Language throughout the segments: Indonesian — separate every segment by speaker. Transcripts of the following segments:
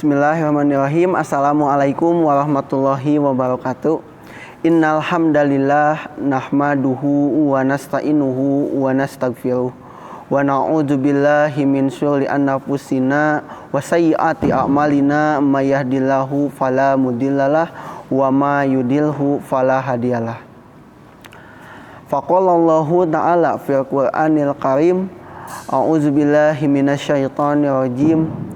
Speaker 1: Bismillahirrahmanirrahim. Assalamualaikum warahmatullahi wabarakatuh. Innal hamdalillah nahmaduhu wa nasta'inuhu wa nastaghfiruh wa na'udzu billahi min syururi anfusina wa sayyiati a'malina may yahdihillahu fala mudhillalah wa may yudlilhu fala hadiyalah. Faqalallahu ta'ala fil Qur'anil Karim, a'udzu billahi minasyaitonir rajim.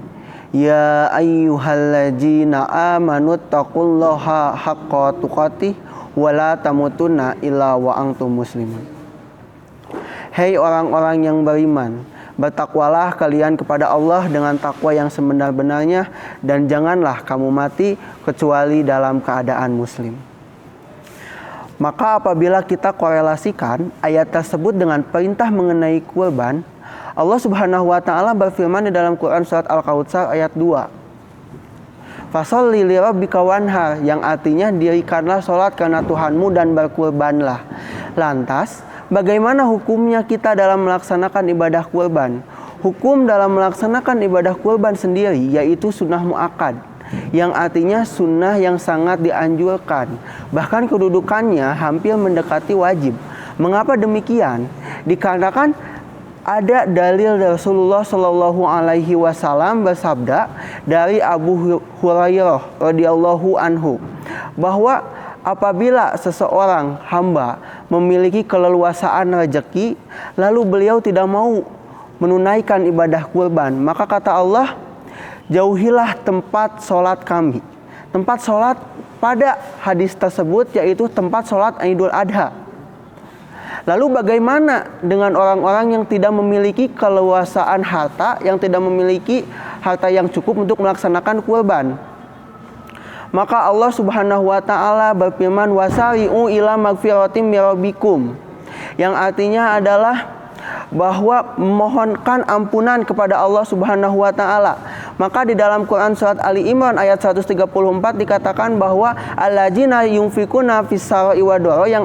Speaker 1: Ya ayyuhalladzina amanu taqullaha haqqa tuqatih wa la tamutunna illa wa antum muslimun. Hei orang-orang yang beriman, bertakwalah kalian kepada Allah dengan takwa yang sebenar-benarnya, dan janganlah kamu mati kecuali dalam keadaan muslim. Maka apabila kita korelasikan ayat tersebut dengan perintah mengenai kurban, Allah Subhanahu wa taala berfirman di dalam Quran surat Al-Kautsar ayat 2. Fasholli lirabbika wanhar, yang artinya dirikanlah salat karena Tuhanmu dan berkurbanlah. Lantas, bagaimana hukumnya kita dalam melaksanakan ibadah kurban? Hukum dalam melaksanakan ibadah kurban sendiri yaitu sunnah muakkad, yang artinya sunnah yang sangat dianjurkan. Bahkan kedudukannya hampir mendekati wajib. Mengapa demikian? Dikarenakan ada dalil Rasulullah Shallallahu Alaihi Wasallam bersabda dari Abu Hurairah radhiyallahu anhu bahwa apabila seseorang hamba memiliki keleluasaan rezeki, lalu beliau tidak mau menunaikan ibadah kurban, maka kata Allah, jauhilah tempat sholat kami. Tempat sholat pada hadis tersebut yaitu tempat sholat Idul Adha. Lalu bagaimana dengan orang-orang yang tidak memiliki keleluasaan harta, yang tidak memiliki harta yang cukup untuk melaksanakan kurban? Maka Allah Subhanahu wa taala berfirman, wasari'u ila magfiratim mir rabbikum, yang artinya adalah bahwa memohonkan ampunan kepada Allah Subhanahu wa taala. Maka di dalam Quran surat Ali Imran ayat 134 dikatakan bahwa alladzina yunfikuna fis-sarai wad-dharra, yang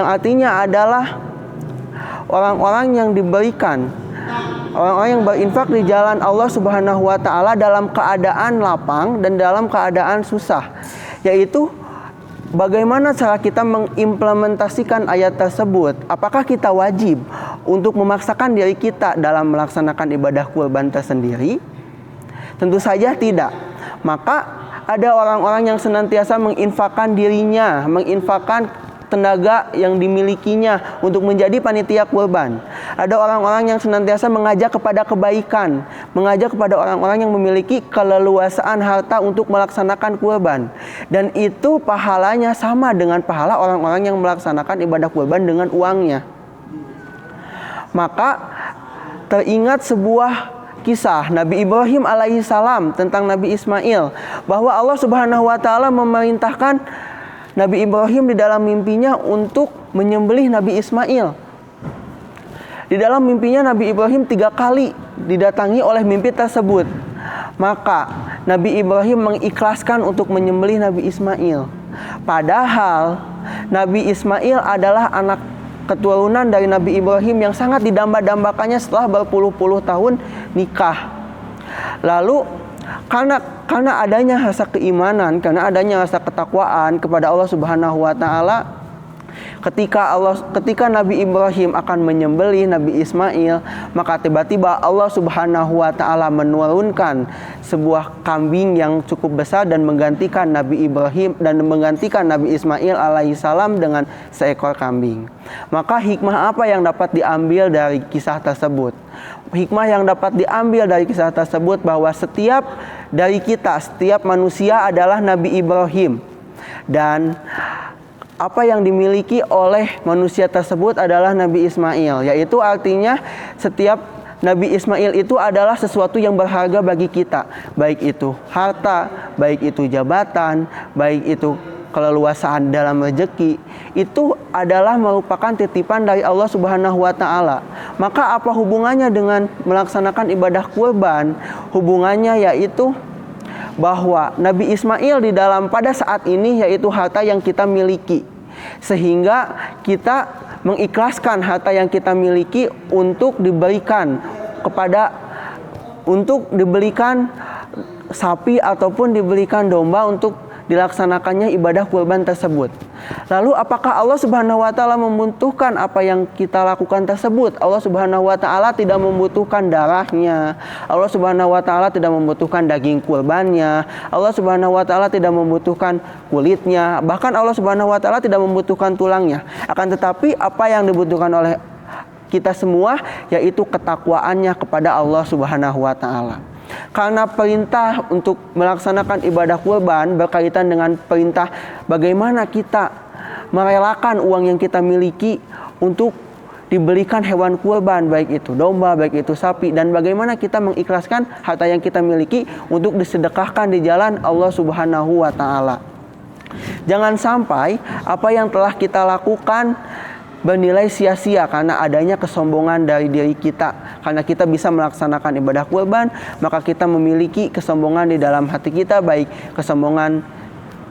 Speaker 1: artinya adalah orang-orang yang diberikan, orang-orang yang berinfak di jalan Allah Subhanahu wa taala dalam keadaan lapang dan dalam keadaan susah. Yaitu bagaimana cara kita mengimplementasikan ayat tersebut? Apakah kita wajib untuk memaksakan diri kita dalam melaksanakan ibadah kurban tersendiri? Tentu saja tidak. Maka ada orang-orang yang senantiasa menginfakkan dirinya, menginfakkan tenaga yang dimilikinya untuk menjadi panitia kurban. Ada orang-orang yang senantiasa mengajak kepada kebaikan, mengajak kepada orang-orang yang memiliki keleluasaan harta untuk melaksanakan kurban. Dan itu pahalanya sama dengan pahala orang-orang yang melaksanakan ibadah kurban dengan uangnya. Maka teringat sebuah kisah Nabi Ibrahim alaihissalam tentang Nabi Ismail, bahwa Allah Subhanahu wa taala memerintahkan Nabi Ibrahim di dalam mimpinya untuk menyembelih Nabi Ismail. Di dalam mimpinya Nabi Ibrahim 3 kali didatangi oleh mimpi tersebut. Maka Nabi Ibrahim mengikhlaskan untuk menyembelih Nabi Ismail. Padahal Nabi Ismail adalah anak keturunan dari Nabi Ibrahim yang sangat didamba-dambakannya setelah berpuluh-puluh tahun nikah. Lalu karena adanya rasa keimanan, karena adanya rasa ketakwaan kepada Allah Subhanahu wa taala, ketika Nabi Ibrahim akan menyembelih Nabi Ismail, maka tiba-tiba Allah Subhanahu wa taala menurunkan sebuah kambing yang cukup besar dan menggantikan Nabi Ibrahim dan menggantikan Nabi Ismail alaihissalam dengan seekor kambing. Maka hikmah apa yang dapat diambil dari kisah tersebut? Hikmah yang dapat diambil dari kisah tersebut bahwa setiap dari kita, setiap manusia adalah Nabi Ibrahim, dan apa yang dimiliki oleh manusia tersebut adalah Nabi Ismail, yaitu artinya setiap Nabi Ismail itu adalah sesuatu yang berharga bagi kita, baik itu harta, baik itu jabatan, baik itu keleluasaan dalam rezeki, itu adalah merupakan titipan dari Allah Subhanahu wa taala. Maka apa hubungannya dengan melaksanakan ibadah kurban? Hubungannya yaitu bahwa Nabi Ismail di dalam pada saat ini yaitu harta yang kita miliki, sehingga kita mengikhlaskan harta yang kita miliki untuk diberikan sapi ataupun dibelikan domba untuk dilaksanakannya ibadah kurban tersebut. Lalu apakah Allah Subhanahu wa taala membutuhkan apa yang kita lakukan tersebut? Allah Subhanahu wa taala tidak membutuhkan darahnya. Allah Subhanahu wa taala tidak membutuhkan daging kurbannya. Allah Subhanahu wa taala tidak membutuhkan kulitnya. Bahkan Allah Subhanahu wa taala tidak membutuhkan tulangnya. Akan tetapi apa yang dibutuhkan oleh kita semua yaitu ketakwaannya kepada Allah Subhanahu wa taala. Karena perintah untuk melaksanakan ibadah kurban berkaitan dengan perintah bagaimana kita merelakan uang yang kita miliki untuk dibelikan hewan kurban, baik itu domba, baik itu sapi, dan bagaimana kita mengikhlaskan harta yang kita miliki untuk disedekahkan di jalan Allah Subhanahu wa taala. Jangan sampai apa yang telah kita lakukan bernilai sia-sia karena adanya kesombongan dari diri kita. Karena kita bisa melaksanakan ibadah kurban, maka kita memiliki kesombongan di dalam hati kita, baik kesombongan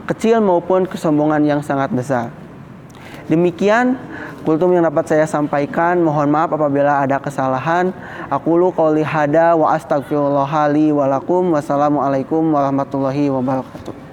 Speaker 1: kecil maupun kesombongan yang sangat besar. Demikian kultum yang dapat saya sampaikan. Mohon maaf apabila ada kesalahan. Aqulu qouli hada wa astaghfirullah li wa lakum. Wassalamualaikum warahmatullahi wabarakatuh.